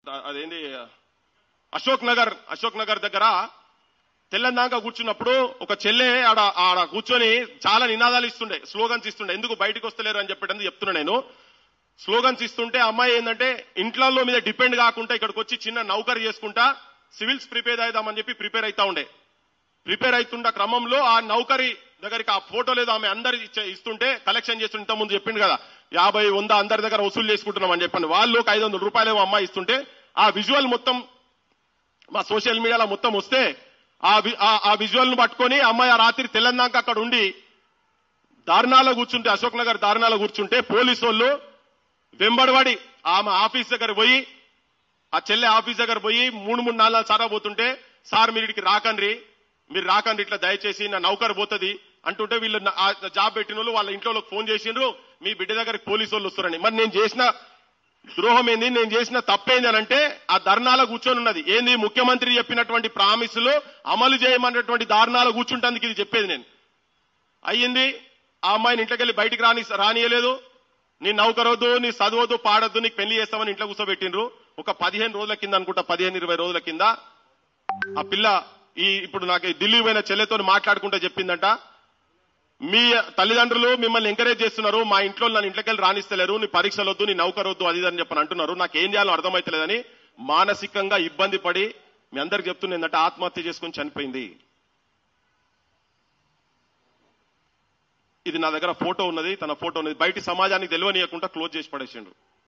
అదేంటి అశోక్ నగర్ దగ్గర తెల్లందాక కూర్చున్నప్పుడు ఒక చెల్లె ఆడ కూర్చొని చాలా నినాదాలు ఇస్తుండే, స్లోగన్స్ ఇస్తుండే. ఎందుకు బయటకు వస్తలేరు అని చెప్పేటందుకు చెప్తున్నా నేను. స్లోగన్స్ ఇస్తుంటే అమ్మాయి ఏంటంటే ఇంట్లో మీద డిపెండ్ కాకుండా ఇక్కడికి వచ్చి చిన్న నౌకరీ చేసుకుంటా సివిల్స్ ప్రిపేర్ అవుదామని చెప్పి ప్రిపేర్ అవుతా ఉండే. ప్రిపేర్ అవుతున్న క్రమంలో ఆ నౌకరీ దగ్గరికి ఆ ఫోటో లేదు ఆమె అందరు ఇస్తుంటే కలెక్షన్ చేస్తుంటే ఇంత ముందు చెప్పిండు కదా 50, 100 అందరి దగ్గర వసూలు చేసుకుంటున్నాం అని చెప్పండి. వాళ్ళు ఒక 500 రూపాయలు అమ్మాయి ఇస్తుంటే ఆ విజువల్ మొత్తం మా సోషల్ మీడియాలో మొత్తం వస్తే ఆ విజువల్ ను పట్టుకొని అమ్మాయి ఆ రాత్రి తెల్లందాక అక్కడ ఉండి దారుణాలో కూర్చుంటే, అశోక్ నగర్ దారుణాలో కూర్చుంటే పోలీసు వాళ్ళు వెంబడబడి ఆమె ఆఫీస్ దగ్గర పోయి, ఆ చెల్లె ఆఫీస్ దగ్గర పోయి 3-4 సార్లు పోతుంటే, సార్ మీరు ఇక్కడికి రాకండి ఇట్లా దయచేసి నా నౌకర్ పోతుంది అంటుంటే వీళ్ళు జాబ్ పెట్టిన వాళ్ళు వాళ్ళ ఇంట్లో ఫోన్ చేసిండ్రు, మీ బిడ్డ దగ్గరికి పోలీసు వాళ్ళు వస్తారని. మరి నేను చేసిన ద్రోహం ఏంది, నేను చేసిన తప్పేంది అని అంటే ఆ ధర్నాలో కూర్చొని ఉన్నది ఏంది, ముఖ్యమంత్రి చెప్పినటువంటి ప్రామిసులు అమలు చేయమన్నటువంటి దారుణాలు కూర్చుంటందుకు ఇది చెప్పేది నేను. అయ్యింది ఆ అమ్మాయిని ఇంట్లోకెళ్ళి బయటికి రానియలేదు. నీ నౌకరొద్దు, నీ చదవద్దు, పాడొద్దు, నీకు పెళ్లి చేస్తామని ఇంట్లో కూర్చోబెట్టిండ్రు. ఒక 15 రోజుల కింద అనుకుంటా, 15-20 రోజుల కింద ఆ పిల్ల ఇప్పుడు నాకు ఢిల్లీ పోయిన చెల్లెతో మాట్లాడుకుంటూ చెప్పిందంట, మీ తల్లిదండ్రులు మిమ్మల్ని ఎంకరేజ్ చేస్తున్నారు, మా ఇంట్లో నన్ను ఇంట్లోకెళ్ళి రాణిస్తలేరు, నీ పరీక్షలు వద్దు, నీ నౌకరొద్దు అది అని చెప్పని అంటున్నారు, నాకు ఏం చేయాలో అర్థమైతలేదని మానసికంగా ఇబ్బంది పడి మీ అందరికి చెప్తున్నా ఏంటంటే ఆత్మహత్య చేసుకుని చనిపోయింది. ఇది నా దగ్గర ఫోటో ఉన్నది, తన ఫోటో ఉన్నది. బయట సమాజానికి తెలియనీయకుండా క్లోజ్ చేసి పడేసిండ్రు.